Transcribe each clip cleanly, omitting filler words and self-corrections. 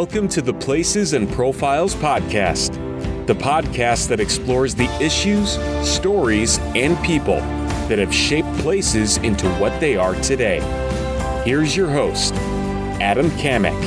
Welcome to the Places and Profiles podcast, the podcast that explores the issues, stories, and people that have shaped places into what they are today. Here's your host, Adam Kamek.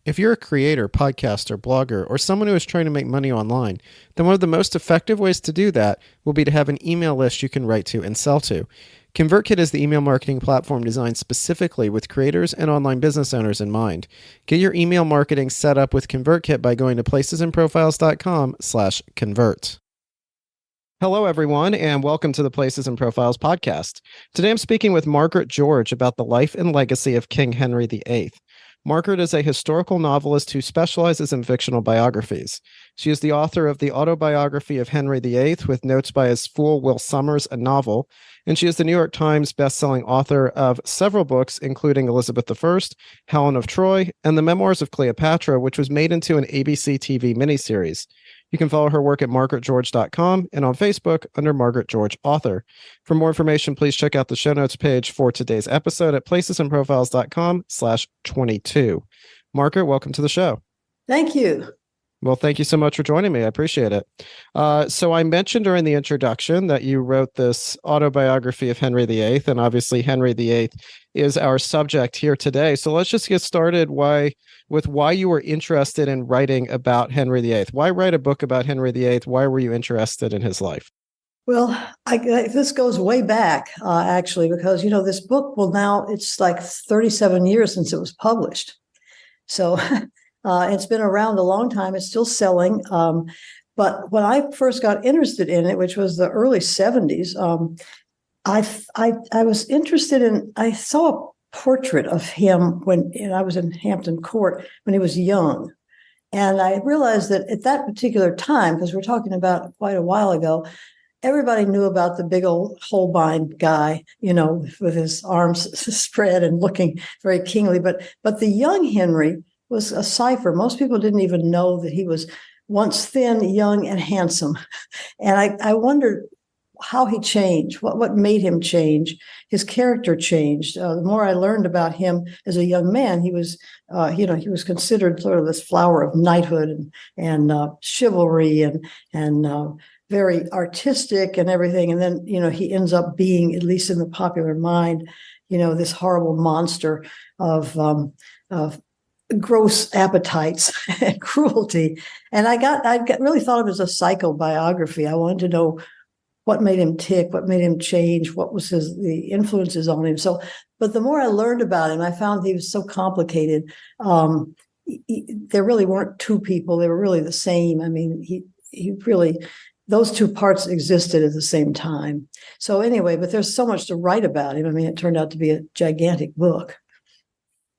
If you're a creator, podcaster, blogger, or someone who is trying to make money online, then one of the most effective ways to do that will be to have an email list you can write to and sell to. ConvertKit is the email marketing platform designed specifically with creators and online business owners in mind. Get your email marketing set up with ConvertKit by going to placesandprofiles.com/convert. Hello, everyone, and welcome to the Places and Profiles podcast. Today, I'm speaking with Margaret George about the life and legacy of King Henry VIII. Margaret is a historical novelist who specializes in fictional biographies. She is the author of the autobiography of Henry VIII with notes by his fool Will Sommers, a novel, and she is the New York Times bestselling author of several books, including Elizabeth I, Helen of Troy, and the Memoirs of Cleopatra, which was made into an ABC TV miniseries. You can follow her work at margaretgeorge.com and on Facebook under Margaret George Author. For more information, please check out the show notes page for today's episode at placesandprofiles.com/22. Margaret, welcome to the show. Thank you. Well, thank you so much for joining me. I appreciate it. So I mentioned during the introduction that you wrote this autobiography of Henry VIII, and obviously Henry VIII is our subject here today. So let's just get started with why you were interested in writing about Henry VIII. Why write a book about Henry VIII? Why were you interested in his life? Well, this goes way back, actually, because, this book it's like 37 years since it was published. So it's been around a long time. It's still selling. But when I first got interested in it, which was the early 70s, I was interested I saw a portrait of him when I was in Hampton Court when he was young. And I realized that at that particular time, because we're talking about quite a while ago, everybody knew about the big old Holbein guy, with his arms spread and looking very kingly. But the young Henry was a cipher. Most people didn't even know that he was once thin, young, and handsome. And I wondered how he changed, what made him change. His character changed. The more I learned about him as a young man, he was considered sort of this flower of knighthood and chivalry and very artistic and everything. And then, he ends up being, at least in the popular mind, this horrible monster of gross appetites and cruelty. And I really thought of it as a psychobiography. I wanted to know what made him tick, what made him change, what was the influences on him. So, but the more I learned about him, I found he was so complicated. There really weren't two people; they were really the same. I mean, he really, those two parts existed at the same time. So anyway, but there's so much to write about him. I mean, it turned out to be a gigantic book.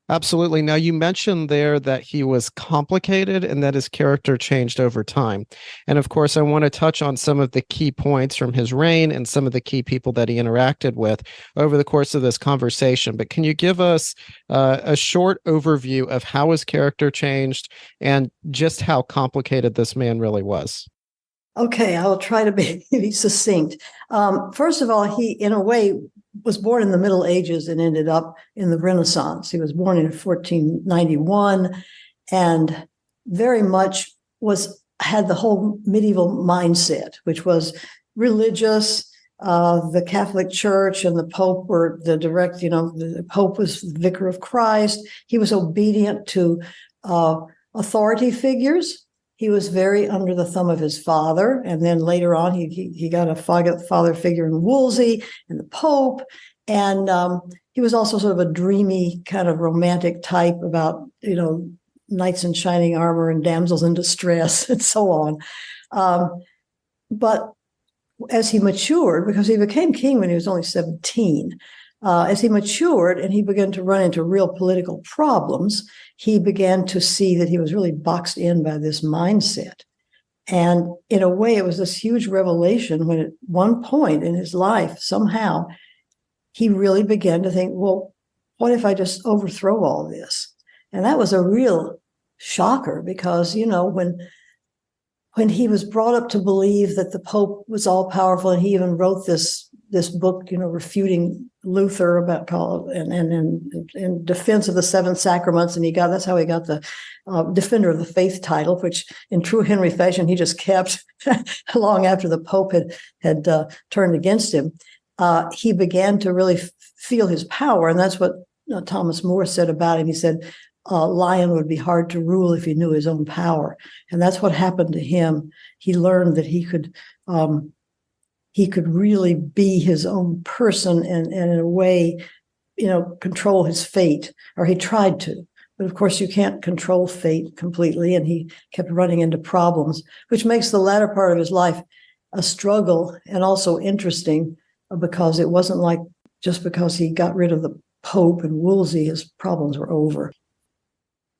Absolutely. Now, you mentioned there that he was complicated and that his character changed over time. And of course, I want to touch on some of the key points from his reign and some of the key people that he interacted with over the course of this conversation. But can you give us a short overview of how his character changed and just how complicated this man really was? Okay, I'll try to be succinct. First of all, he, in a way, was born in the Middle Ages and ended up in the Renaissance. He was born in 1491 and very much had the whole medieval mindset, which was religious. The Catholic Church and the Pope were the direct, the Pope was the vicar of Christ. He was obedient to authority figures. He was very under the thumb of his father. And then later on, he got a father figure in Wolsey and the Pope. And he was also sort of a dreamy kind of romantic type about, knights in shining armor and damsels in distress and so on. But as he matured, because he became king when he was only 17, as he matured and he began to run into real political problems, he began to see that he was really boxed in by this mindset. And in a way, it was this huge revelation when at one point in his life, somehow, he really began to think, well, what if I just overthrow all this? And that was a real shocker because, when he was brought up to believe that the Pope was all powerful, and he even wrote this book, refuting Luther about and in defense of the seven sacraments, and that's how he got the Defender of the Faith title, which in true Henry fashion he just kept long after the Pope had turned against him. He began to really feel his power, and that's what Thomas More said about him. He said, "Lion would be hard to rule if he knew his own power," and that's what happened to him. He learned that he could really be his own person and in a way, control his fate, or he tried to. But of course, you can't control fate completely, and he kept running into problems, which makes the latter part of his life a struggle and also interesting, because it wasn't like just because he got rid of the Pope and Wolsey, his problems were over.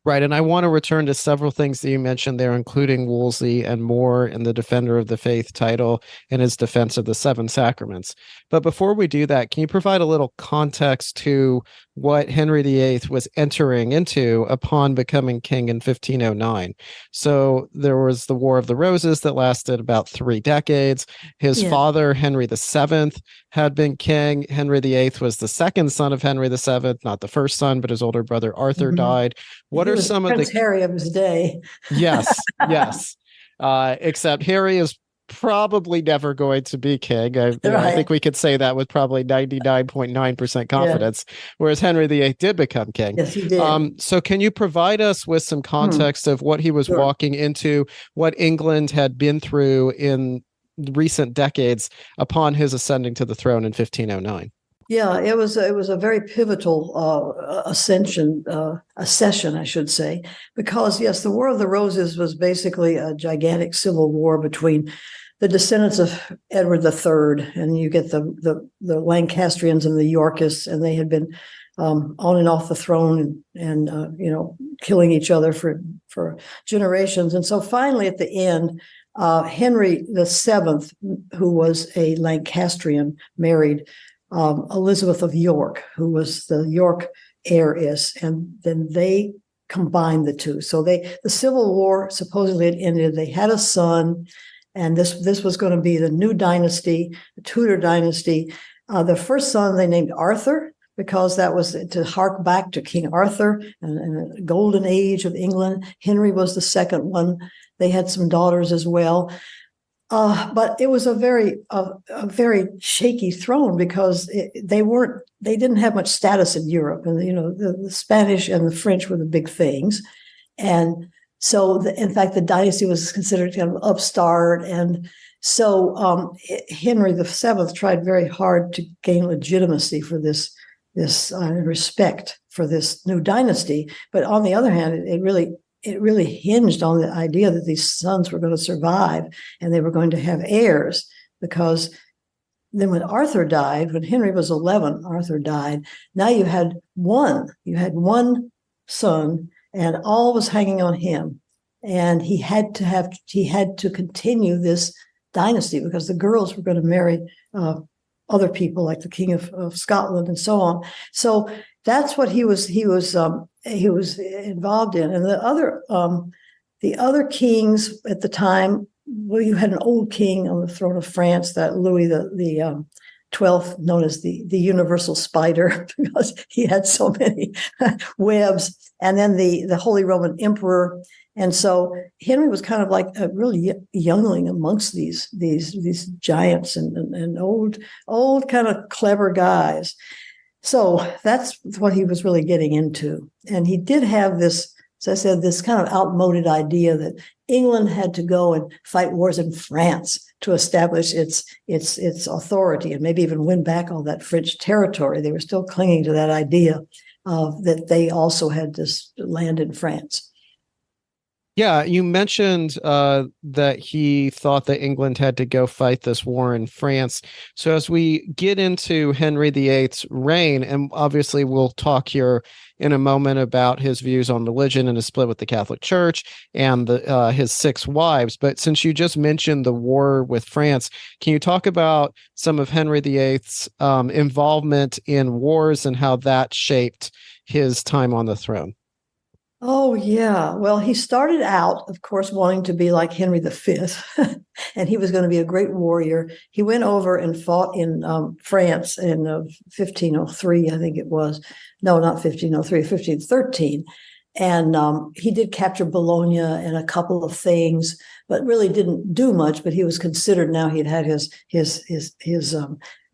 Right. And I want to return to several things that you mentioned there, including Wolsey and More in the Defender of the Faith title and his defense of the seven sacraments. But before we do that, can you provide a little context to what Henry VIII was entering into upon becoming king in 1509? So there was the War of the Roses that lasted about 3 decades. His father, Henry VII, had been king. Henry VIII was the second son of Henry VII, not the first son, but his older brother Arthur died. What are some Prince Harry of his day? Yes. Except Harry is probably never going to be king. I think we could say that with probably 99.9% confidence, whereas Henry VIII did become king. Yes, he did. So can you provide us with some context of what he was walking into, what England had been through in recent decades upon his ascending to the throne in 1509? Yeah, it was a very pivotal accession, I should say, because yes, the War of the Roses was basically a gigantic civil war between the descendants of Edward III, and you get the Lancastrians and the Yorkists, and they had been on and off the throne and killing each other for generations, and so finally at the end, Henry VII, who was a Lancastrian, married Elizabeth of York, who was the York heiress, and then they combined the two. So the Civil War supposedly had ended. They had a son, and this was going to be the new dynasty, the Tudor dynasty. The first son they named Arthur, because that was to hark back to King Arthur and the golden age of England. Henry was the second one. They had some daughters as well. But it was a very shaky throne, because they didn't have much status in Europe, and the Spanish and the French were the big things, and so in fact the dynasty was considered kind of upstart, and so Henry VII tried very hard to gain legitimacy for this respect for this new dynasty, but on the other hand, it really hinged on the idea that these sons were going to survive and they were going to have heirs, because then when Arthur died, when Henry was 11, Arthur died. Now you had one son, and all was hanging on him, and he had to continue this dynasty, because the girls were going to marry other people like the King of Scotland and so on. So that's what he was involved in. And the other kings at the time, well, you had an old king on the throne of France, that Louis the 12th, known as the universal spider, because he had so many webs, and then the Holy Roman Emperor. And so Henry was kind of like a really youngling amongst these giants and old kind of clever guys. So that's what he was really getting into. And he did have this, as I said, this kind of outmoded idea that England had to go and fight wars in France to establish its authority and maybe even win back all that French territory. They were still clinging to that idea that they also had this land in France. Yeah, you mentioned that he thought that England had to go fight this war in France. So as we get into Henry VIII's reign, and obviously we'll talk here in a moment about his views on religion and his split with the Catholic Church and his 6 wives, but since you just mentioned the war with France, can you talk about some of Henry VIII's involvement in wars and how that shaped his time on the throne? Oh, yeah. Well, he started out, of course, wanting to be like Henry V, and he was going to be a great warrior. He went over and fought in France in 1503, I think it was. No, not 1503, 1513. And he did capture Bologna and a couple of things, but really didn't do much. But he was considered, now he'd had his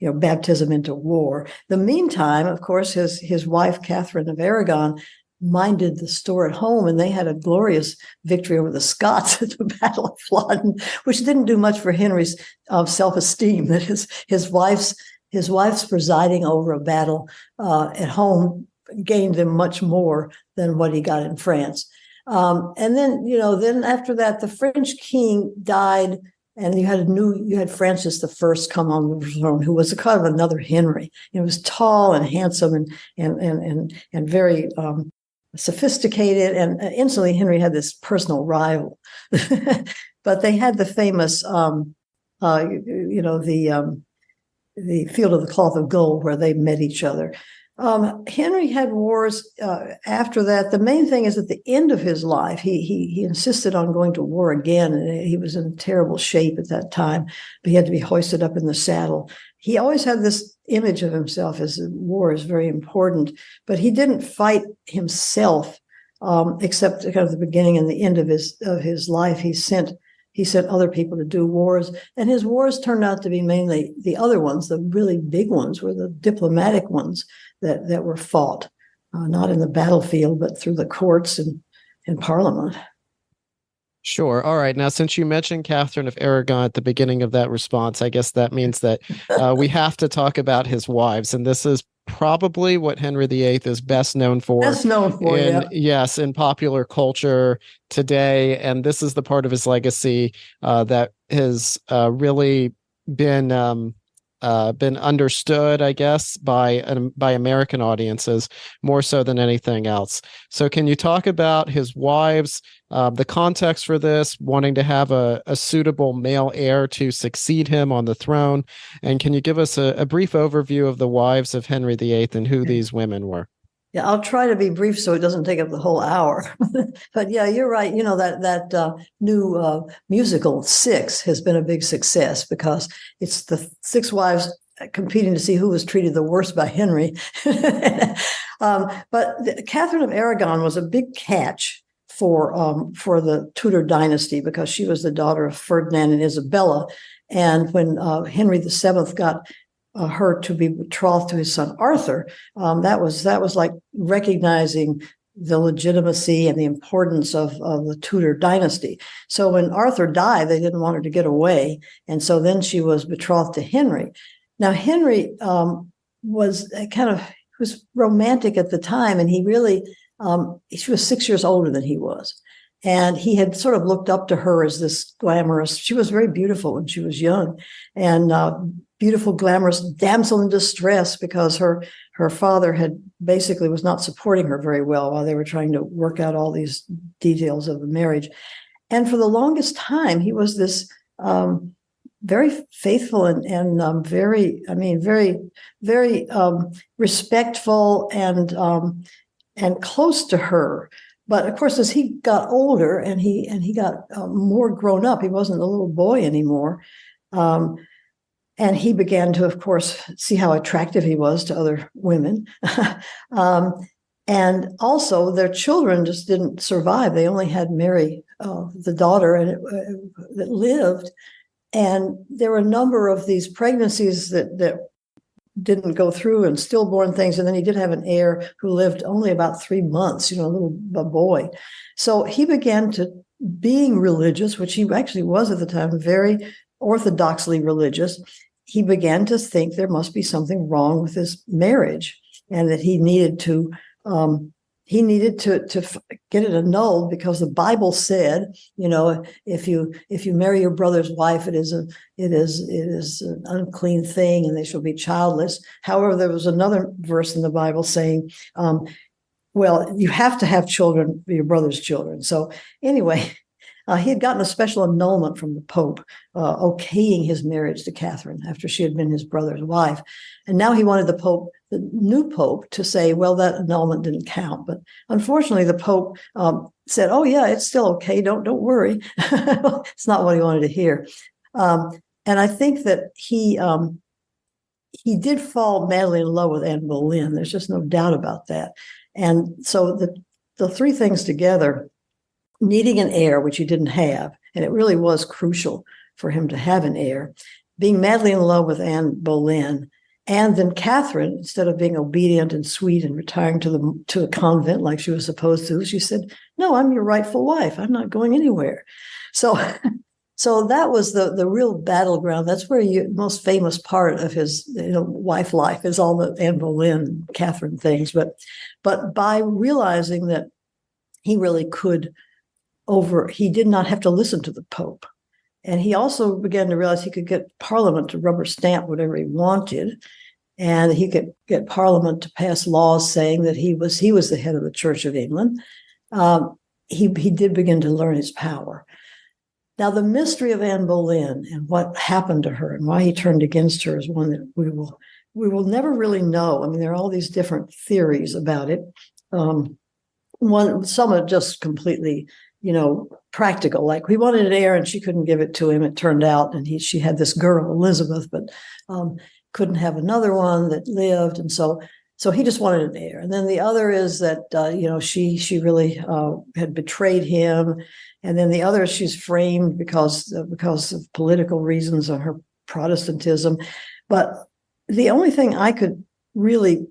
baptism into war. The meantime, of course, his wife Catherine of Aragon minded the store at home, and they had a glorious victory over the Scots at the Battle of Flodden, which didn't do much for Henry's self-esteem. That his wife's presiding over a battle at home gained him much more than what he got in France. And then after that, the French king died, and you had Francis I come on the throne, who was a kind of another Henry. He was tall and handsome and very sophisticated, and instantly Henry had this personal rival. But they had the famous, the Field of the Cloth of Gold, where they met each other. Henry had wars after that. The main thing is at the end of his life, he insisted on going to war again, and he was in terrible shape at that time. But he had to be hoisted up in the saddle. He always had this image of himself as war is very important, but he didn't fight himself, except kind of the beginning and the end of his life. He sent other people to do wars, and his wars turned out to be mainly the other ones. The really big ones were the diplomatic ones that were fought, not in the battlefield, but through the courts and Parliament. Sure. All right. Now, since you mentioned Catherine of Aragon at the beginning of that response, I guess that means that we have to talk about his wives. And this is probably what Henry VIII is best known for. Best known for, yes, in popular culture today. And this is the part of his legacy that has really been understood, I guess, by American audiences more so than anything else. So can you talk about his wives, the context for this, wanting to have a suitable male heir to succeed him on the throne? And can you give us a brief overview of the wives of Henry VIII and who these women were? Yeah, I'll try to be brief so it doesn't take up the whole hour. But yeah, you're right. That new musical Six has been a big success because it's the six wives competing to see who was treated the worst by Henry. But Catherine of Aragon was a big catch for the Tudor dynasty because she was the daughter of Ferdinand and Isabella. And when Henry VII got her to be betrothed to his son Arthur, that was like recognizing the legitimacy and the importance of the Tudor dynasty. So when Arthur died, they didn't want her to get away, and so then she was betrothed to Henry. Now Henry was romantic at the time, and he really she was 6 years older than he was. And he had sort of looked up to her as this glamorous, she was very beautiful when she was young, and beautiful, glamorous damsel in distress, because her father had basically was not supporting her very well while they were trying to work out all these details of the marriage. And for the longest time, he was this very faithful and very respectful and close to her. But of course, as he got older and he got more grown up, he wasn't a little boy anymore. And he began to, of course, see how attractive he was to other women. And also their children just didn't survive. They only had Mary, the daughter, that lived. And there were a number of these pregnancies that didn't go through, and stillborn things. And then he did have an heir who lived only about 3 months, a boy. So he began to being religious, which he actually was at the time, very orthodoxly religious. He began to think there must be something wrong with his marriage, and that he needed to get it annulled, because the Bible said, if you marry your brother's wife, it is an unclean thing, and they shall be childless. However, there was another verse in the Bible saying, well, you have to have children for your brother's children. So anyway, He had gotten a special annulment from the Pope, okaying his marriage to Catherine after she had been his brother's wife. And now he wanted the new Pope, to say, well, that annulment didn't count. But unfortunately, the Pope said, oh, yeah, it's still okay. Don't worry. It's not what he wanted to hear. And I think that he did fall madly in love with Anne Boleyn. There's just no doubt about that. And so the three things together, needing an heir, which he didn't have, and it really was crucial for him to have an heir, being madly in love with Anne Boleyn, and then Catherine, instead of being obedient and sweet and retiring to a convent like she was supposed to, she said, no, I'm your rightful wife. I'm not going anywhere. So that was the real battleground. That's where most famous part of his wife life is all the Anne Boleyn, Catherine things. But by realizing that he really could he did not have to listen to the Pope. And he also began to realize he could get Parliament to rubber stamp whatever he wanted. And he could get Parliament to pass laws saying that he was the head of the Church of England. He did begin to learn his power. Now, the mystery of Anne Boleyn and what happened to her and why he turned against her is one that we will never really know. I mean, there are all these different theories about it. Some are just completely, practical. Like, he wanted an heir and she couldn't give it to him, it turned out, and she had this girl, Elizabeth, but couldn't have another one that lived, and so he just wanted an heir. And then the other is that she really had betrayed him. And then the other, she's framed because of political reasons of her Protestantism. But the only thing I could really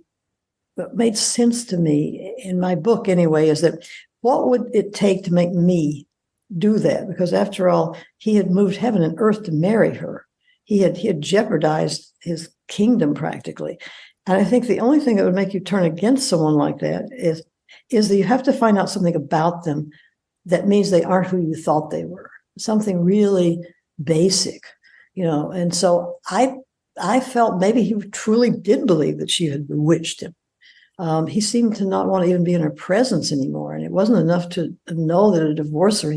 made sense to me in my book anyway is that what would it take to make me do that? Because after all, he had moved heaven and earth to marry her. He had jeopardized his kingdom practically. And I think the only thing that would make you turn against someone like that is that you have to find out something about them that means they aren't who you thought they were. Something really basic, And so I felt maybe he truly did believe that she had bewitched him. He seemed to not want to even be in her presence anymore. And it wasn't enough to know that a divorcer,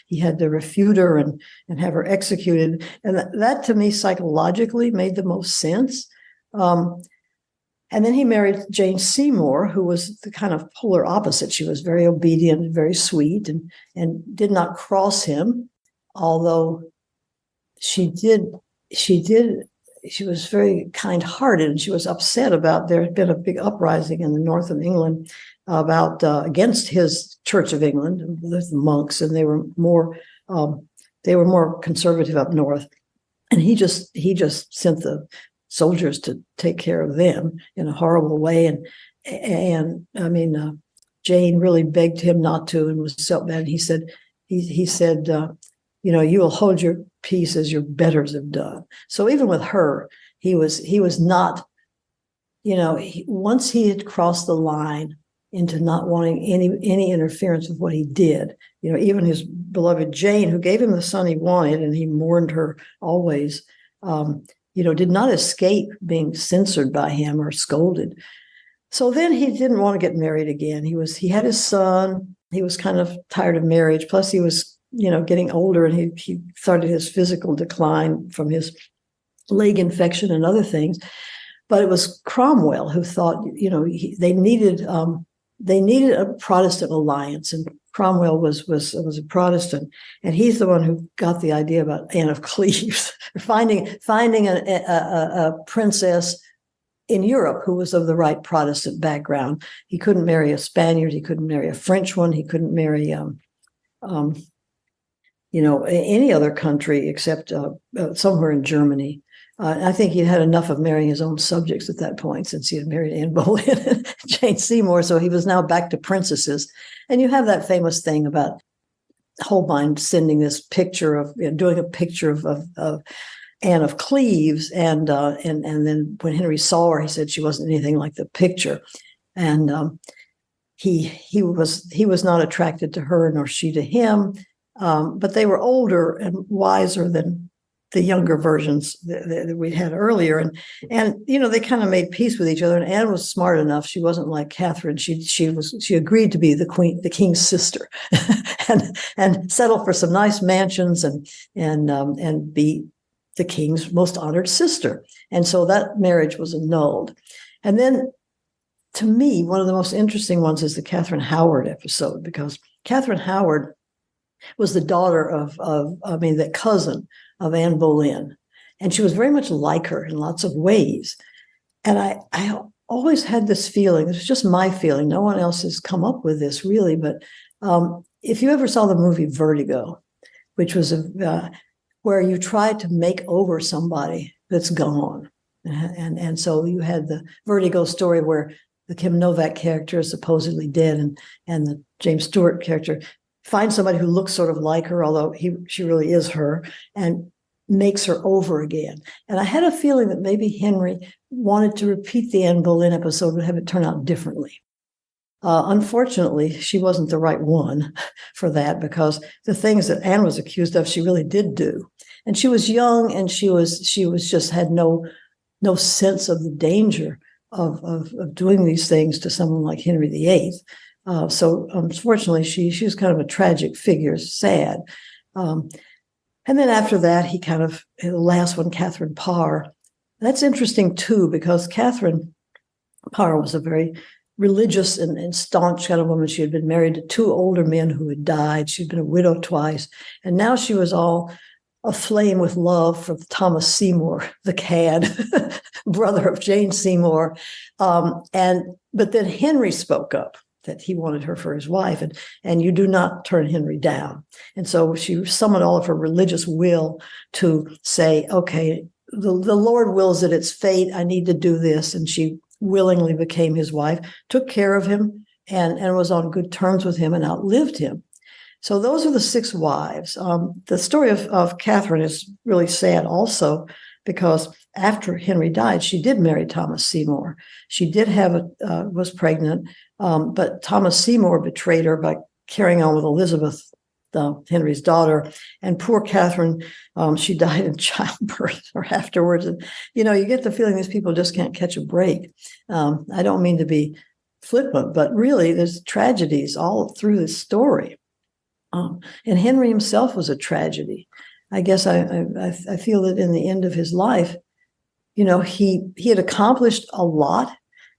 he had to refute her and have her executed. And that to me psychologically made the most sense. And then he married Jane Seymour, who was the kind of polar opposite. She was very obedient and very sweet and did not cross him, although she was very kind-hearted, and she was upset about, there had been a big uprising in the north of England about against his Church of England, the monks, and they were more conservative up north. And he just sent the soldiers to take care of them in a horrible way. And I mean, Jane really begged him not to, and was so bad. And he said, you will hold your peace as your betters have done. So even with her, he was not, once he had crossed the line into not wanting any interference with what he did, even his beloved Jane, who gave him the son he wanted, and he mourned her always, did not escape being censored by him or scolded. So then he didn't want to get married again. He had his son. He was kind of tired of marriage. Plus he was, getting older, and he started his physical decline from his leg infection and other things. But it was Cromwell who thought, they needed a Protestant alliance, and Cromwell was a Protestant, and he's the one who got the idea about Anne of Cleves, finding a princess in Europe who was of the right Protestant background. He couldn't marry a Spaniard, he couldn't marry a French one, he couldn't marry any other country except somewhere in Germany. I think he had enough of marrying his own subjects at that point, since he had married Anne Boleyn and Jane Seymour. So he was now back to princesses. And you have that famous thing about Holbein sending this picture of, doing a picture of Anne of Cleves. And then when Henry saw her, he said she wasn't anything like the picture. And he was not attracted to her, nor she to him. But they were older and wiser than the younger versions that we'd had earlier, and they kind of made peace with each other. And Anne was smart enough; she wasn't like Catherine. She agreed to be the king's sister, and settle for some nice mansions and be the king's most honored sister. And so that marriage was annulled. And then, to me, one of the most interesting ones is the Catherine Howard episode, because Catherine Howard was the daughter the cousin of Anne Boleyn. And she was very much like her in lots of ways. And I always had this feeling, it's just my feeling, no one else has come up with this really, but if you ever saw the movie Vertigo, which was where you tried to make over somebody that's gone. And so you had the Vertigo story where the Kim Novak character is supposedly dead, and the James Stewart character finds somebody who looks sort of like her, although she really is her, and makes her over again. And I had a feeling that maybe Henry wanted to repeat the Anne Boleyn episode and have it turn out differently. Unfortunately, she wasn't the right one for that, because the things that Anne was accused of, she really did do. And she was young, and she was just had no sense of the danger of doing these things to someone like Henry VIII. So unfortunately, she was kind of a tragic figure, sad. And then after that, the last one, Catherine Parr. That's interesting too, because Catherine Parr was a very religious and staunch kind of woman. She had been married to two older men who had died. She'd been a widow twice. And now she was all aflame with love for Thomas Seymour, the cad, brother of Jane Seymour. But then Henry spoke up that he wanted her for his wife, and you do not turn Henry down. And so she summoned all of her religious will to say, okay, the Lord wills it, it's fate, I need to do this. And she willingly became his wife, took care of him, and was on good terms with him and outlived him. So those are the 6 wives. The story of Catherine is really sad also, because after Henry died, she did marry Thomas Seymour. She did was pregnant, but Thomas Seymour betrayed her by carrying on with Elizabeth, Henry's daughter. And poor Catherine, she died in childbirth or afterwards. And, you get the feeling these people just can't catch a break. I don't mean to be flippant, but really there's tragedies all through this story. And Henry himself was a tragedy. I guess I feel that in the end of his life, he had accomplished a lot,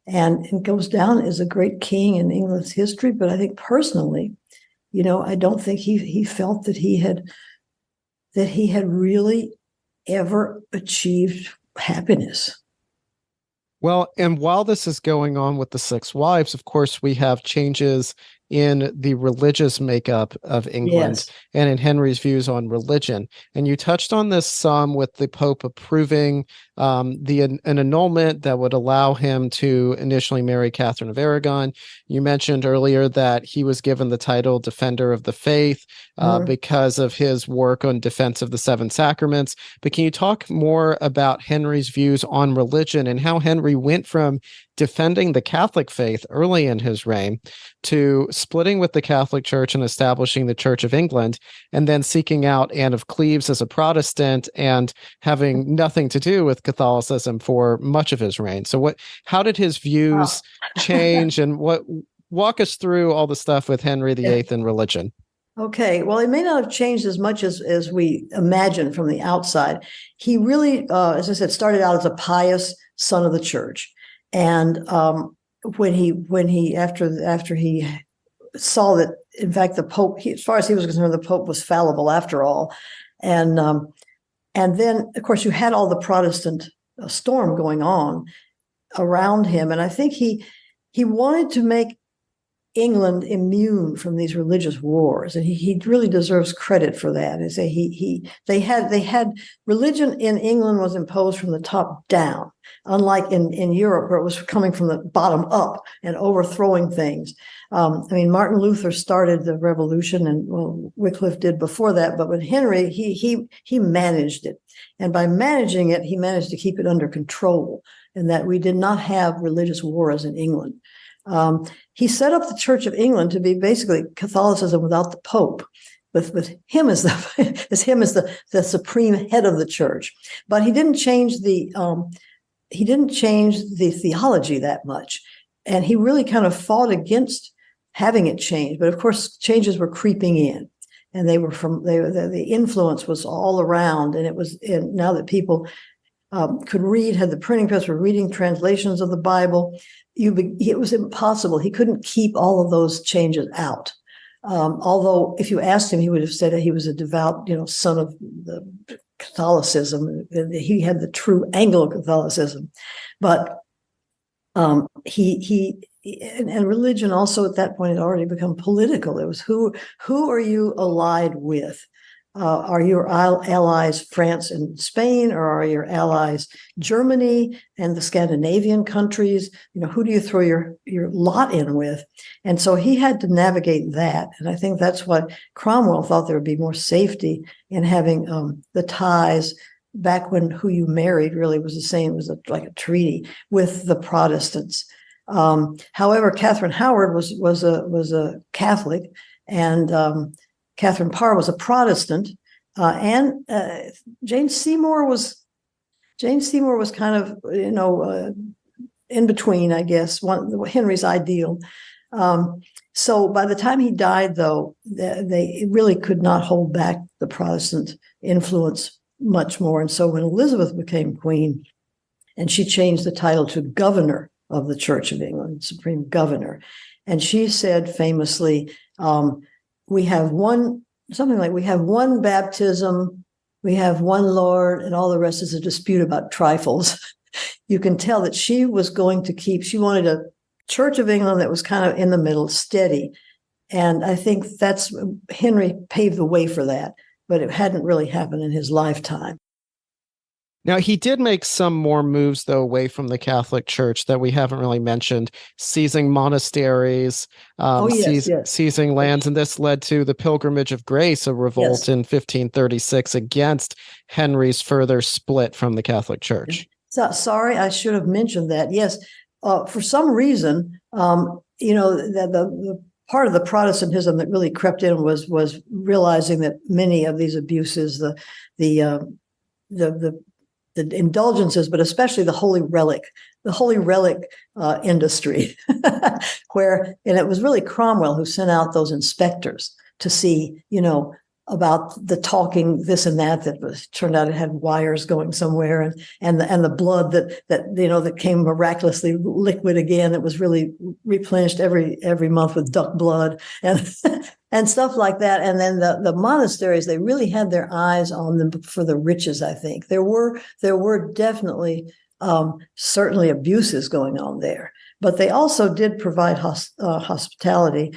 and it goes down as a great king in England's history. But I think personally, I don't think he felt that he had really ever achieved happiness. Well, and while this is going on with the 6 wives, of course, we have changes in the religious makeup of England, yes, and in Henry's views on religion. And you touched on this some with the Pope approving an annulment that would allow him to initially marry Catherine of Aragon. You mentioned earlier that he was given the title Defender of the Faith because of his work on defense of the 7 sacraments. But can you talk more about Henry's views on religion and how Henry went from defending the Catholic faith early in his reign to splitting with the Catholic Church and establishing the Church of England, and then seeking out Anne of Cleves as a Protestant and having nothing to do with Catholicism for much of his reign? So how did his views change, and walk us through all the stuff with Henry VIII and religion? Okay, well, it may not have changed as much as we imagine from the outside. He really, as I said, started out as a pious son of the church. And when he after he saw that, in fact, the Pope, as far as he was concerned, the Pope was fallible after all, and then of course you had all the Protestant storm going on around him, and I think he wanted to make England immune from these religious wars, and he really deserves credit for that. And say they had religion in England was imposed from the top down, unlike in Europe where it was coming from the bottom up and overthrowing things. Martin Luther started the revolution, and Wycliffe did before that. But with Henry, he managed it, and by managing it, he managed to keep it under control, and that we did not have religious wars in England. He set up the Church of England to be basically Catholicism without the Pope. with him as the supreme head of the church. But he didn't change the theology that much, and he really kind of fought against having it changed. But of course, changes were creeping in, and the influence was all around, and now that people could read, had the printing press, were reading translations of the Bible, it was impossible. He couldn't keep all of those changes out. Although if you asked him, he would have said that he was a devout, son of the Catholicism. He had the true Anglo-Catholicism, but he religion also at that point had already become political. It was who are you allied with? Are your allies France and Spain, or are your allies Germany and the Scandinavian countries? Who do you throw your lot in with? And so he had to navigate that. And I think that's what Cromwell thought there would be more safety in having the ties back when who you married really was the same, was like a treaty with the Protestants. However, Catherine Howard was a Catholic, and Catherine Parr was a Protestant, and Jane Seymour was kind of in between, I guess, Henry's ideal. So by the time he died, though, they really could not hold back the Protestant influence much more. And so when Elizabeth became queen, and she changed the title to Governor of the Church of England, Supreme Governor, and she said famously, we have one baptism, we have one Lord, and all the rest is a dispute about trifles. You can tell that she was going to she wanted a Church of England that was kind of in the middle, steady. And I think Henry paved the way for that, but it hadn't really happened in his lifetime. Now, he did make some more moves, though, away from the Catholic Church that we haven't really mentioned, seizing monasteries, seizing lands, and this led to the Pilgrimage of Grace, a revolt in 1536 against Henry's further split from the Catholic Church. So, sorry, I should have mentioned that. Yes, for some reason, the part of the Protestantism that really crept in was realizing that many of these abuses, the indulgences, but especially the holy relic industry, and it was really Cromwell who sent out those inspectors to see, about the talking this and that turned out it had wires going somewhere, and the blood that came miraculously liquid again, that was really replenished every month with duck blood and and stuff like that. And then the monasteries, they really had their eyes on them for the riches. I think there were definitely certainly abuses going on there, but they also did provide hospitality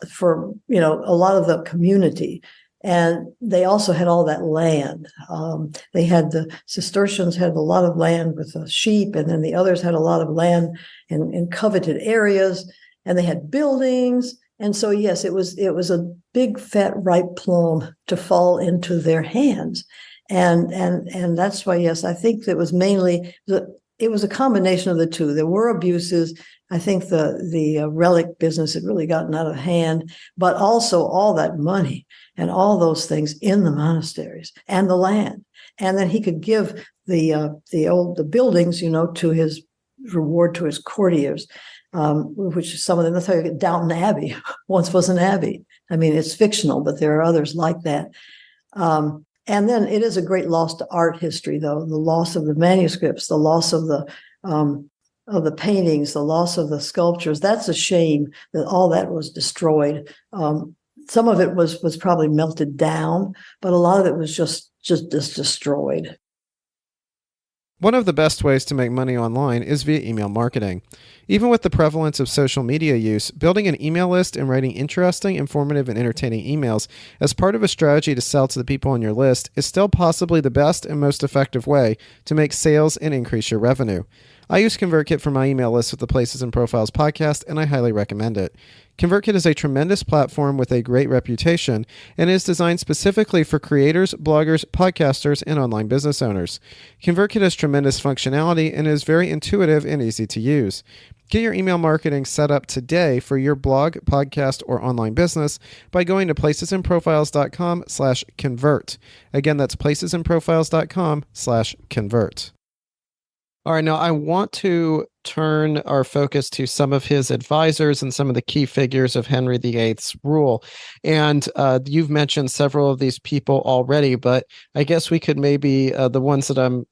for a lot of the community. And they also had all that land. They had the Cistercians had a lot of land with sheep, and then the others had a lot of land in coveted areas, and they had buildings. And so, yes, it was a big, fat, ripe plum to fall into their hands, and that's why, yes, I think it was mainly it was a combination of the two. There were abuses. I think the relic business had really gotten out of hand, but also all that money and all those things in the monasteries and the land. And then he could give the buildings, to his reward to his courtiers, which some of them, that's how you get Downton Abbey once was an abbey. I mean, it's fictional, but there are others like that. And then it is a great loss to art history, though, the loss of the manuscripts, the loss of the paintings, the loss of the sculptures. That's a shame that all that was destroyed. Some of it was probably melted down, but a lot of it was just destroyed. One of the best ways to make money online is via email marketing. Even with the prevalence of social media use, building an email list and writing interesting, informative, and entertaining emails as part of a strategy to sell to the people on your list is still possibly the best and most effective way to make sales and increase your revenue. I use ConvertKit for my email list with the Places and Profiles podcast, and I highly recommend it. ConvertKit is a tremendous platform with a great reputation and is designed specifically for creators, bloggers, podcasters, and online business owners. ConvertKit has tremendous functionality and is very intuitive and easy to use. Get your email marketing set up today for your blog, podcast, or online business by going to placesandprofiles.com/convert. Again, that's placesandprofiles.com/convert. All right, now I want to turn our focus to some of his advisors and some of the key figures of Henry VIII's rule. And you've mentioned several of these people already, but I guess we could maybe, the ones that I'm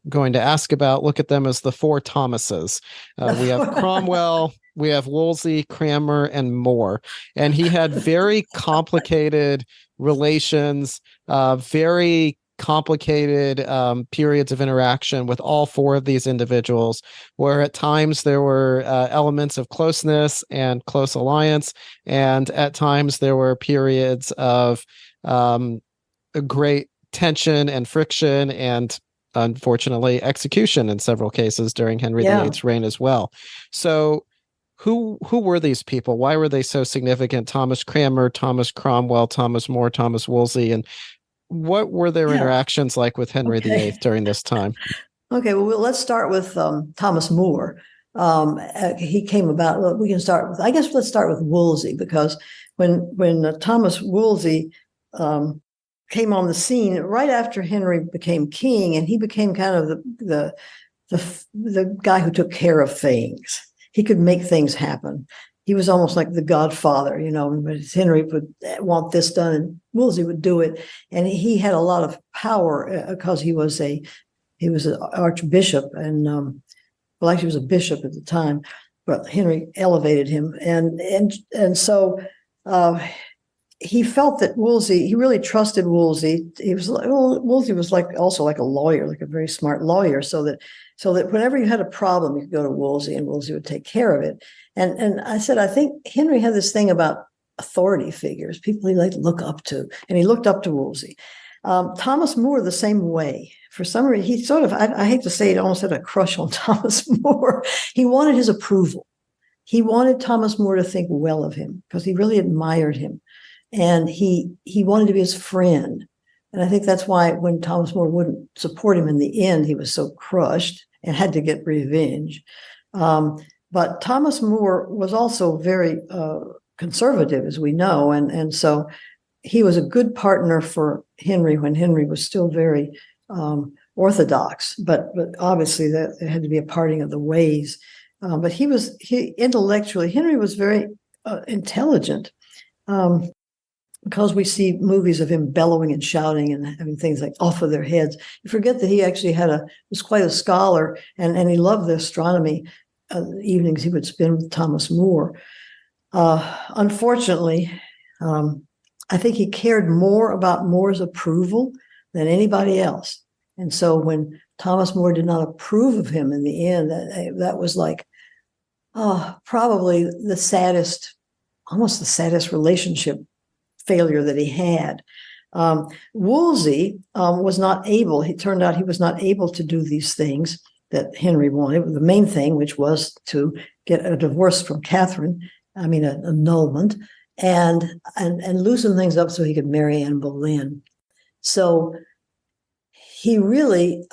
going to ask about, look at them as the four Thomases. We have Cromwell, we have Wolsey, Cranmer, and More. And he had very complicated relations, very complicated periods of interaction with all four of these individuals, where at times there were elements of closeness and close alliance, and at times there were periods of a great tension and friction and unfortunately execution in several cases during Henry VIII's reign as well. So who were these people? Why were they so significant? Thomas Cranmer, Thomas Cromwell, Thomas More, Thomas Wolsey, and what were their interactions like with Henry VIII during this time? Okay, well, let's start with Thomas More. He came about, well, we can start with, I guess let's start with Wolsey, because when Thomas Wolsey came on the scene right after Henry became king, and he became kind of the guy who took care of things. He could make things happen. He was almost like the godfather, Henry would want this done and Wolsey would do it. And he had a lot of power because he was an archbishop and, actually he was a bishop at the time, but Henry elevated him. And so he felt that Wolsey, he really trusted Wolsey. Wolsey was also like a lawyer, like a very smart lawyer, so that whenever you had a problem, you could go to Wolsey and Wolsey would take care of it. And I said, I think Henry had this thing about authority figures, people he liked to look up to, and he looked up to Wolsey. Thomas More the same way. For some reason, he sort of, I hate to say it, almost had a crush on Thomas More. He wanted his approval. He wanted Thomas More to think well of him because he really admired him. And he wanted to be his friend. And I think that's why when Thomas More wouldn't support him in the end, he was so crushed and had to get revenge. But Thomas More was also very conservative, as we know. And so he was a good partner for Henry when Henry was still very orthodox. But obviously there had to be a parting of the ways. But intellectually, Henry was very intelligent. Because we see movies of him bellowing and shouting and having things like off of their heads. You forget that he actually was quite a scholar, and he loved the astronomy evenings he would spend with Thomas More. Unfortunately, I think he cared more about More's approval than anybody else. And so when Thomas More did not approve of him in the end, that was like, probably almost the saddest relationship failure that he had. Wolsey was not able, it turned out he was not able to do these things that Henry wanted. The main thing, which was to get a divorce from Catherine, an annulment, and loosen things up so he could marry Anne Boleyn. So he really,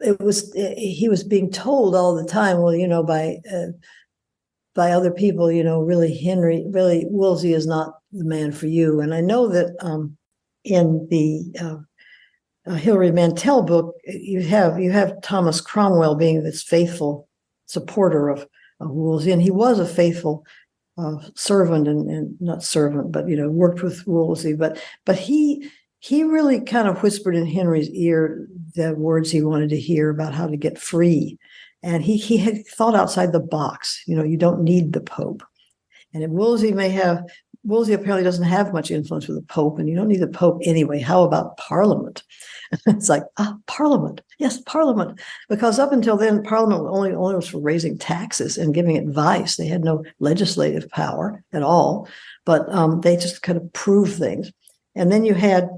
he was being told all the time, well, by other people, really Wolsey is not the man for you. And I know that in the Hilary Mantel book, you have Thomas Cromwell being this faithful supporter of Wolsey, and he was a faithful servant and not servant, but worked with Wolsey. But he really kind of whispered in Henry's ear the words he wanted to hear about how to get free. And he had thought outside the box. You don't need the Pope. And Wolsey apparently doesn't have much influence with the Pope, and you don't need the Pope anyway. How about Parliament? It's like, Parliament. Yes, Parliament. Because up until then, Parliament only was for raising taxes and giving advice. They had no legislative power at all, but they just kind of prove things. And then you had,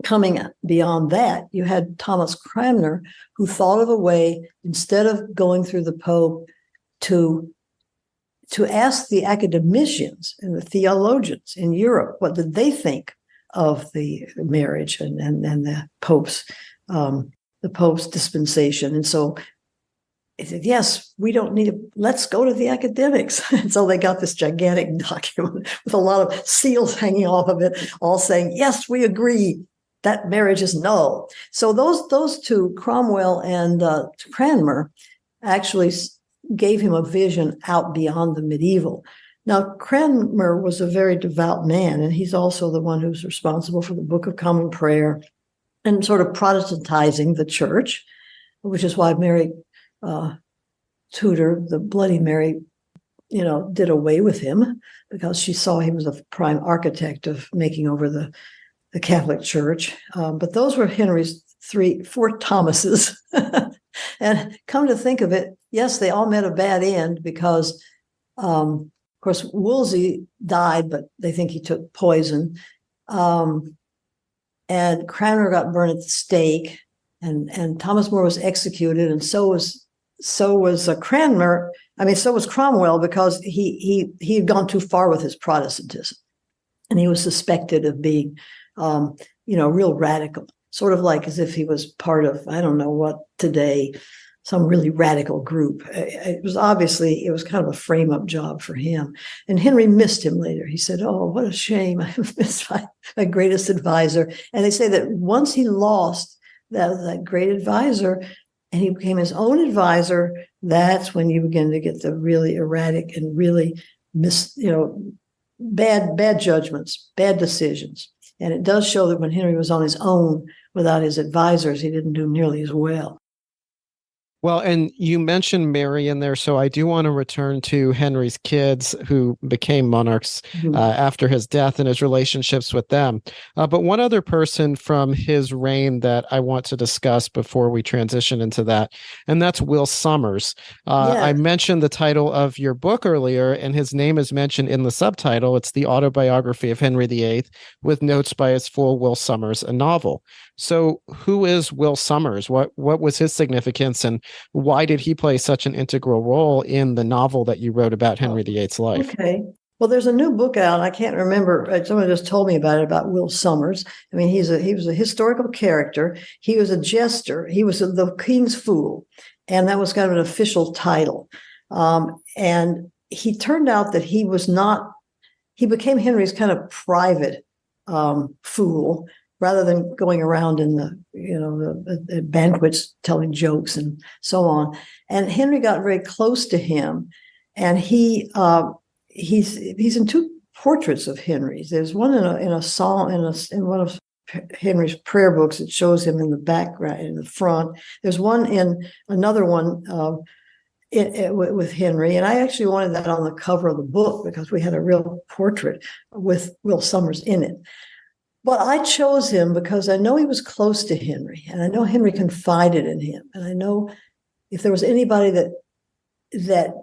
coming beyond that, you had Thomas Cranmer, who thought of a way, instead of going through the Pope, to ask the academicians and the theologians in Europe what did they think of the marriage and the Pope's dispensation. And so he said, yes, we don't need to, let's go to the academics. And so they got this gigantic document with a lot of seals hanging off of it, all saying, yes, we agree that marriage is null. So those two, Cromwell and Cranmer, actually gave him a vision out beyond the medieval. Now, Cranmer was a very devout man, and he's also the one who's responsible for the Book of Common Prayer and sort of Protestantizing the church, which is why Mary Tudor, the Bloody Mary, did away with him, because she saw he was a prime architect of making over the Catholic Church. But those were Henry's four Thomases. And come to think of it, yes, they all met a bad end because, of course, Wolsey died, but they think he took poison. And Cranmer got burned at the stake, and Thomas More was executed, and so was Cranmer. I mean, so was Cromwell, because he had gone too far with his Protestantism, and he was suspected of being, real radical, sort of like as if he was part of, I don't know what today, some really radical group. It was kind of a frame-up job for him. And Henry missed him later. He said, oh, what a shame. I missed my greatest advisor. And they say that once he lost that great advisor and he became his own advisor, that's when you begin to get the really erratic and really bad judgments, bad decisions. And it does show that when Henry was on his own without his advisors, he didn't do nearly as well. Well, and you mentioned Mary in there, so I do want to return to Henry's kids who became monarchs after his death and his relationships with them. But one other person from his reign that I want to discuss before we transition into that, and that's Will Somers. I mentioned the title of your book earlier, and his name is mentioned in the subtitle. It's The Autobiography of Henry VIII, with notes by his full Will Somers, a novel. So who is Will Somers? What was his significance, and why did he play such an integral role in the novel that you wrote about Henry VIII's life? Okay. Well, there's a new book out. I can't remember. Someone just told me about it, about Will Somers. I mean, he was a historical character. He was a jester. He was the king's fool. And that was kind of an official title. And he turned out that he became Henry's kind of private fool, rather than going around in the banquets telling jokes and so on. And Henry got very close to him, and he's in two portraits of Henry's. There's one in a song in one of Henry's prayer books. It shows him in the background, in the front. There's one in another one with Henry, and I actually wanted that on the cover of the book because we had a real portrait with Will Somers in it. But I chose him because I know he was close to Henry, and I know Henry confided in him. And I know if there was anybody that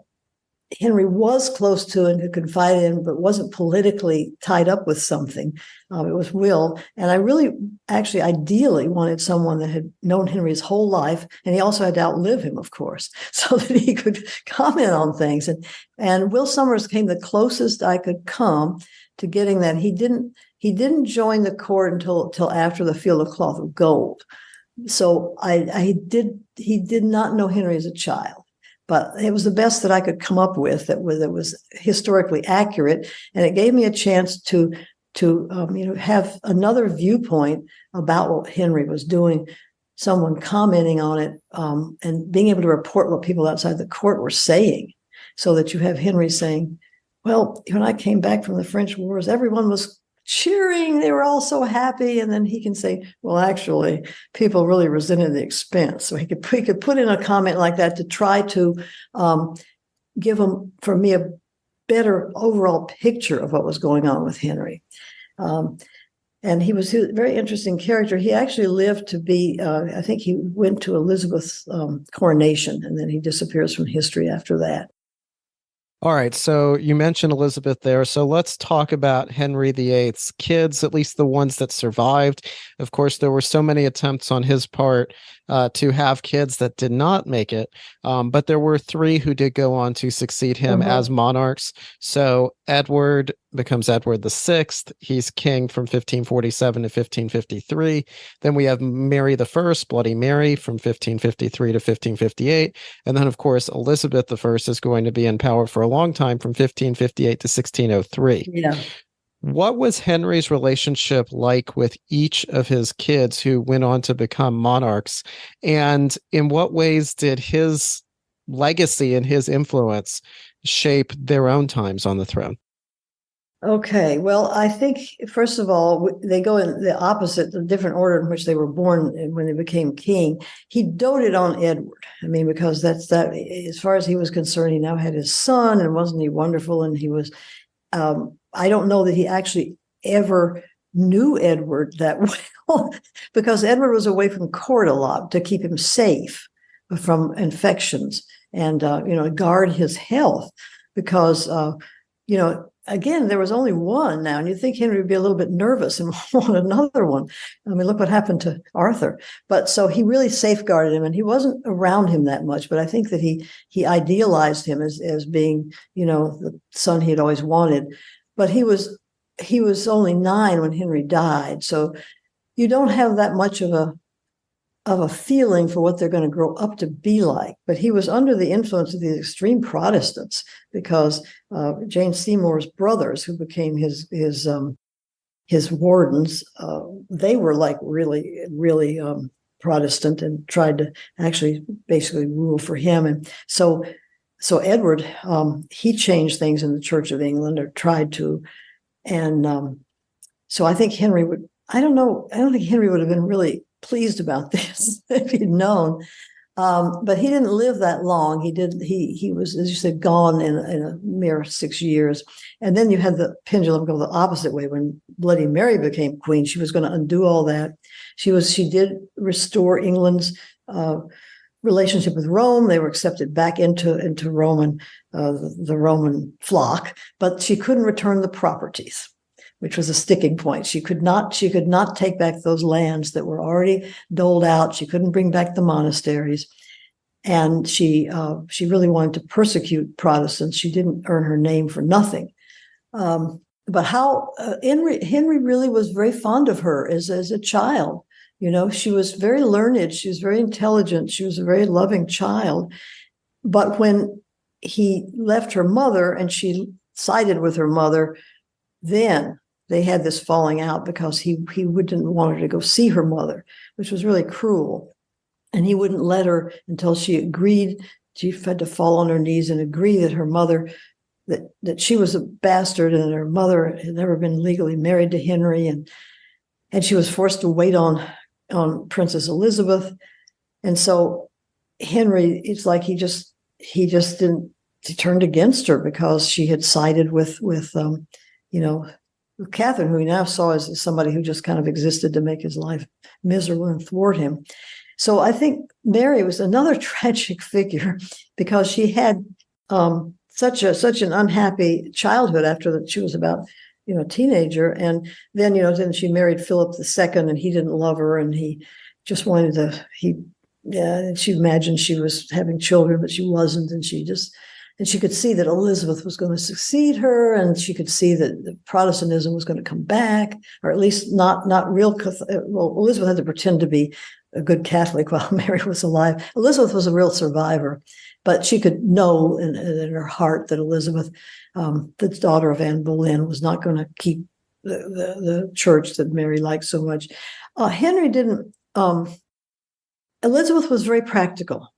Henry was close to and could confide in, but wasn't politically tied up with something, it was Will. And I really, actually, ideally wanted someone that had known Henry his whole life, and he also had to outlive him, of course, so that he could comment on things. And Will Somers came the closest I could come to getting that. He didn't join the court until after the Field of Cloth of Gold. So he did not know Henry as a child, but it was the best that I could come up with that was historically accurate, and it gave me a chance to have another viewpoint about what Henry was doing. Someone commenting on it, and being able to report what people outside the court were saying, so that you have Henry saying, "Well, when I came back from the French wars, everyone was cheering. They were all so happy." And then he can say, well, actually, people really resented the expense. So he could put in a comment like that to try to give him, for me, a better overall picture of what was going on with Henry. And he was a very interesting character. He actually lived to be, I think he went to Elizabeth's coronation, and then he disappears from history after that. All right, so you mentioned Elizabeth there. So let's talk about Henry VIII's kids, at least the ones that survived. Of course, there were so many attempts on his part to have kids that did not make it, but there were three who did go on to succeed him as monarchs. So Edward, becomes Edward VI. He's king from 1547 to 1553. Then we have Mary I, Bloody Mary, from 1553 to 1558. And then, of course, Elizabeth I is going to be in power for a long time from 1558 to 1603. Yeah. What was Henry's relationship like with each of his kids who went on to become monarchs? And in what ways did his legacy and his influence shape their own times on the throne? Okay, well, I think, first of all, they go in the opposite, the different order in which they were born when they became king. He doted on Edward. I mean, because that's that, as far as he was concerned, he now had his son, and wasn't he wonderful? And he was, I don't know that he actually ever knew Edward that well, because Edward was away from court a lot to keep him safe from infections and, guard his health, because, again, there was only one now, and you'd think Henry would be a little bit nervous and want another one. I mean, look what happened to Arthur. But so he really safeguarded him, and he wasn't around him that much. But I think that he idealized him as being, the son he had always wanted. But he was only 9 when Henry died, so you don't have that much of a feeling for what they're going to grow up to be like. But he was under the influence of these extreme Protestants, because Jane Seymour's brothers, who became his wardens, they were like really, really Protestant, and tried to actually basically rule for him. And so Edward, he changed things in the Church of England, or tried to. And so I think Henry would, I don't think Henry would have been really pleased about this if he'd known. But he didn't live that long. He was, as you said, gone in a mere 6 years. And then you had the pendulum go the opposite way. When Bloody Mary became queen, she was going to undo all that. She did restore England's relationship with Rome. They were accepted back into Roman, the Roman flock, but she couldn't return the properties, which was a sticking point. She could not take back those lands that were already doled out. She couldn't bring back the monasteries. And she really wanted to persecute Protestants. She didn't earn her name for nothing. But how Henry really was very fond of her as a child. She was very learned. She was very intelligent. She was a very loving child. But when he left her mother and she sided with her mother, then they had this falling out, because he didn't want her to go see her mother, which was really cruel. And he wouldn't let her until she agreed. She had to fall on her knees and agree that her mother, that she was a bastard, and her mother had never been legally married to Henry. And she was forced to wait on Princess Elizabeth. And so Henry, it's like he just didn't, he turned against her because she had sided with Catherine, who he now saw as somebody who just kind of existed to make his life miserable and thwart him. So I think Mary was another tragic figure, because she had such an unhappy childhood after that. She was about a teenager, and then then she married Philip II, and he didn't love her, and he just wanted to. She imagined she was having children, but she wasn't, and she could see that Elizabeth was going to succeed her, and she could see that the Protestantism was going to come back, or at least not real. Well, Elizabeth had to pretend to be a good Catholic while Mary was alive. Elizabeth was a real survivor, but she could know in her heart that Elizabeth, the daughter of Anne Boleyn, was not going to keep the church that Mary liked so much. Henry didn't. Elizabeth was very practical.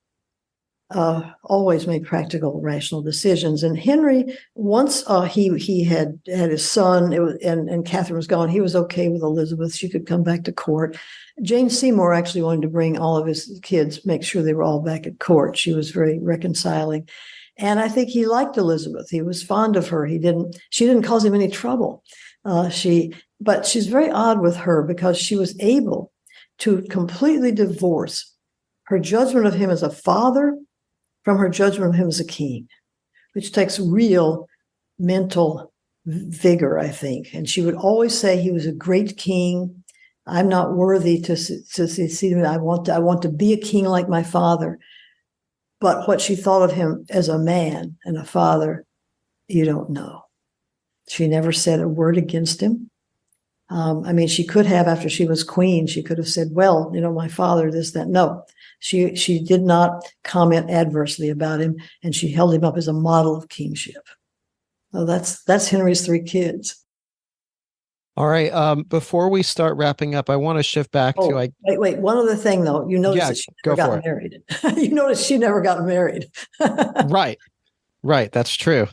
Always made practical, rational decisions. And Henry, once he had his son, and Catherine was gone, he was okay with Elizabeth. She could come back to court. Jane Seymour actually wanted to bring all of his kids, make sure they were all back at court. She was very reconciling. And I think he liked Elizabeth. He was fond of her. She didn't cause him any trouble. But she's very odd with her, because she was able to completely divorce her judgment of him as a father from her judgment of him as a king, which takes real mental vigor, I think. And she would always say he was a great king. I'm not worthy to see him. I want to be a king like my father. But what she thought of him as a man and a father, you don't know. She never said a word against him. I mean, she could have, after she was queen, she could have said, well, my father, this, that. No, she did not comment adversely about him, and she held him up as a model of kingship. So that's Henry's 3 kids. All right. Before we start wrapping up, I want to shift back to wait. One other thing, though. You notice that she never got married. You notice she never got married. Right. That's true.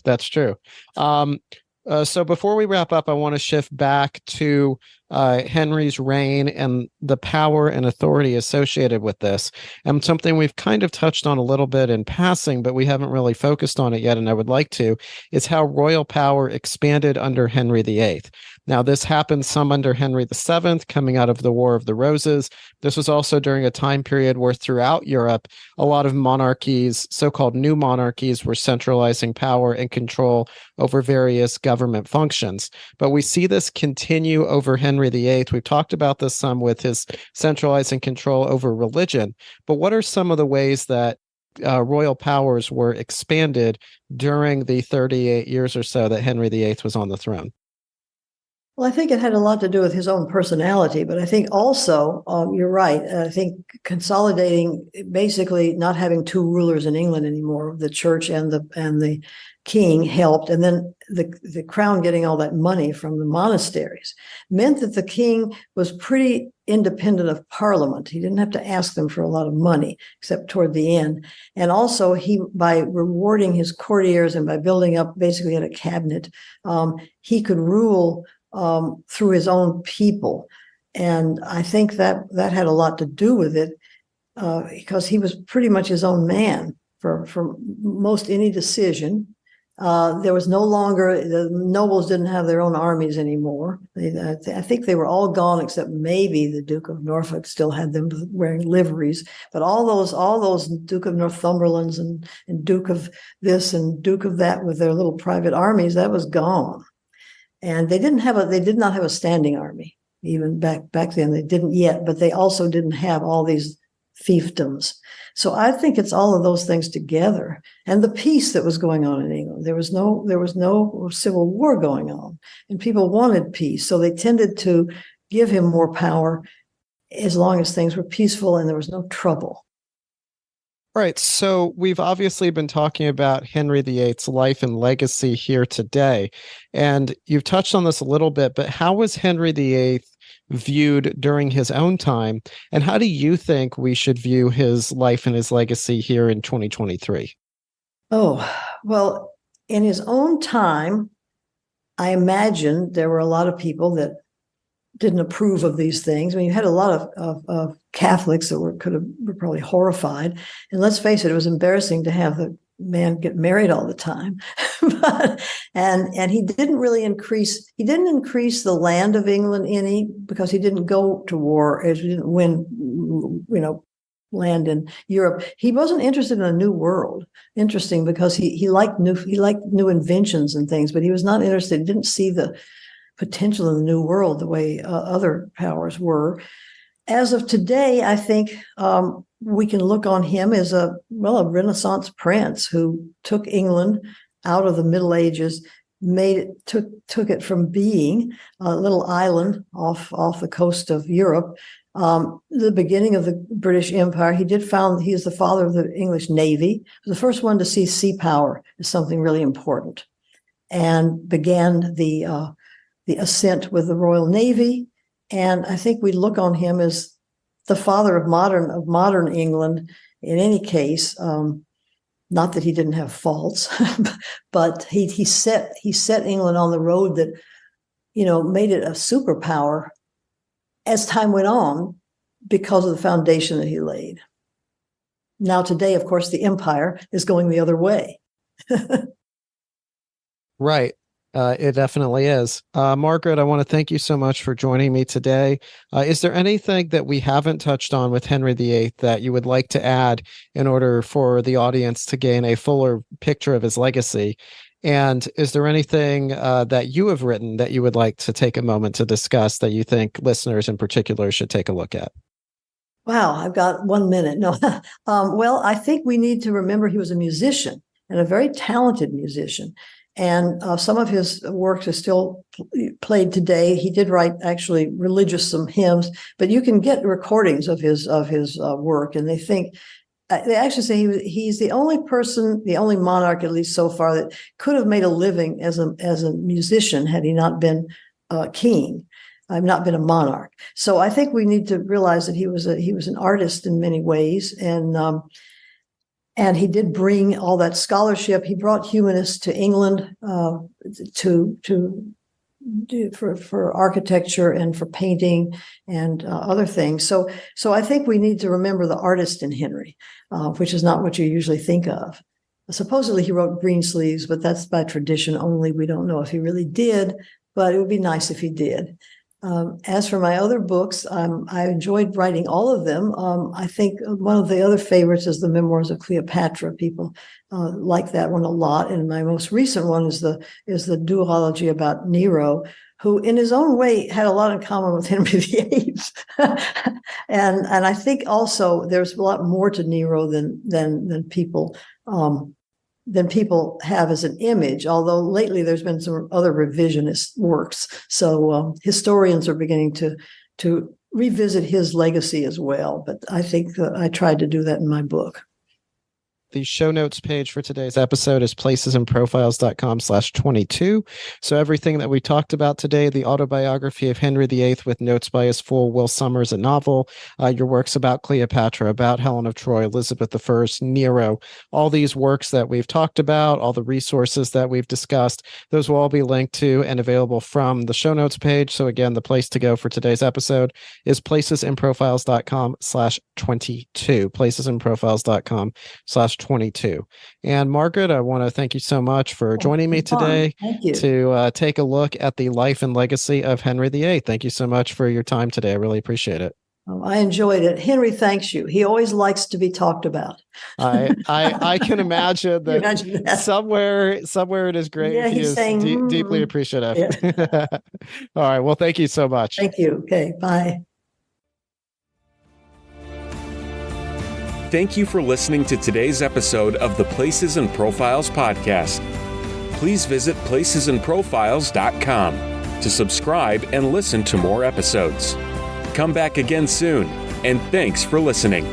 So before we wrap up, I want to shift back to Henry's reign and the power and authority associated with this. And something we've kind of touched on a little bit in passing, but we haven't really focused on it yet, and I would like to, is how royal power expanded under Henry VIII. Now, this happened some under Henry VII, coming out of the War of the Roses. This was also during a time period where throughout Europe, a lot of monarchies, so-called new monarchies, were centralizing power and control over various government functions. But we see this continue over Henry VIII. We've talked about this some with his centralizing control over religion. But what are some of the ways that royal powers were expanded during the 38 years or so that Henry VIII was on the throne? Well, I think it had a lot to do with his own personality, but I think also, you're right. I think consolidating, basically not having 2 rulers in England anymore, the church and the king, helped. And then the crown getting all that money from the monasteries meant that the king was pretty independent of Parliament. He didn't have to ask them for a lot of money, except toward the end. And also, by rewarding his courtiers and by building up, basically, a cabinet, he could rule through his own people. And I think that had a lot to do with it, because he was pretty much his own man for most any decision. There was no longer, the nobles didn't have their own armies anymore. I think they were all gone, except maybe the Duke of Norfolk still had them wearing liveries. But all those Duke of Northumberlands and Duke of this and Duke of that with their little private armies, that was gone. And they did not have a standing army, even back then. They didn't yet, but they also didn't have all these fiefdoms. So I think it's all of those things together, and the peace that was going on in England. There was no civil war going on, and people wanted peace, so they tended to give him more power as long as things were peaceful and there was no trouble. Right. So we've obviously been talking about Henry VIII's life and legacy here today. And you've touched on this a little bit, but how was Henry VIII viewed during his own time? And how do you think we should view his life and his legacy here in 2023? Oh, well, in his own time, I imagine there were a lot of people that didn't approve of these things. I mean, you had a lot of Catholics that were probably horrified. And let's face it, it was embarrassing to have the man get married all the time. and he didn't really increase the land of England any, because he didn't go to war, as he didn't win, land in Europe. He wasn't interested in a new world. Interesting, because he liked new inventions and things, but he was not interested. He didn't see the potential in the new world the way other powers were. As of today, I think we can look on him as a Renaissance prince who took England out of the Middle Ages, took it from being a little island off the coast of Europe, the beginning of the British Empire. He is the father of the English Navy. He was the first one to see sea power as something really important, and began the ascent with the Royal Navy. And I think we look on him as the father of modern England. In any case, not that he didn't have faults, but he set England on the road that, made it a superpower as time went on, because of the foundation that he laid. Now today, of course, the empire is going the other way. Right. It definitely is. Margaret, I want to thank you so much for joining me today. Is there anything that we haven't touched on with Henry VIII that you would like to add in order for the audience to gain a fuller picture of his legacy? And is there anything that you have written that you would like to take a moment to discuss that you think listeners in particular should take a look at? Wow, I've got 1 minute. No, well, I think we need to remember he was a musician, and a very talented musician. And some of his works are still played today. He did write actually some hymns, but you can get recordings of his work, and they actually say he's the only person, the only monarch, at least so far, that could have made a living as a musician had he not been king. I've not been a monarch. So I think we need to realize that he was an artist in many ways, and he did bring all that scholarship. He brought humanists to England for architecture and for painting and other things. So I think we need to remember the artist in Henry, which is not what you usually think of. Supposedly he wrote Greensleeves, but that's by tradition only. We don't know if he really did, but it would be nice if he did. As for my other books, I enjoyed writing all of them. I think one of the other favorites is the Memoirs of Cleopatra. People like that one a lot. And my most recent one is the duology about Nero, who in his own way had a lot in common with Henry VIII. and I think also there's a lot more to Nero than people have as an image, although lately there's been some other revisionist works. So historians are beginning to revisit his legacy as well. But I think I tried to do that in my book. The show notes page for today's episode is placesandprofiles.com/22. So everything that we talked about today, the autobiography of Henry VIII with notes by his fool, Will Summers, a novel, your works about Cleopatra, about Helen of Troy, Elizabeth I, Nero, all these works that we've talked about, all the resources that we've discussed, those will all be linked to and available from the show notes page. So again, the place to go for today's episode is placesandprofiles.com/22, placesandprofiles.com/22. And Margaret, I want to thank you so much for joining me today to take a look at the life and legacy of Henry VIII. Thank you so much for your time today. I really appreciate it. Oh, I enjoyed it. Henry thanks you. He always likes to be talked about. I can imagine that, somewhere in his grave, yeah, he is saying, deeply appreciative. Yeah. All right. Well, thank you so much. Thank you. Okay. Bye. Thank you for listening to today's episode of the Places and Profiles podcast. Please visit placesandprofiles.com to subscribe and listen to more episodes. Come back again soon, and thanks for listening.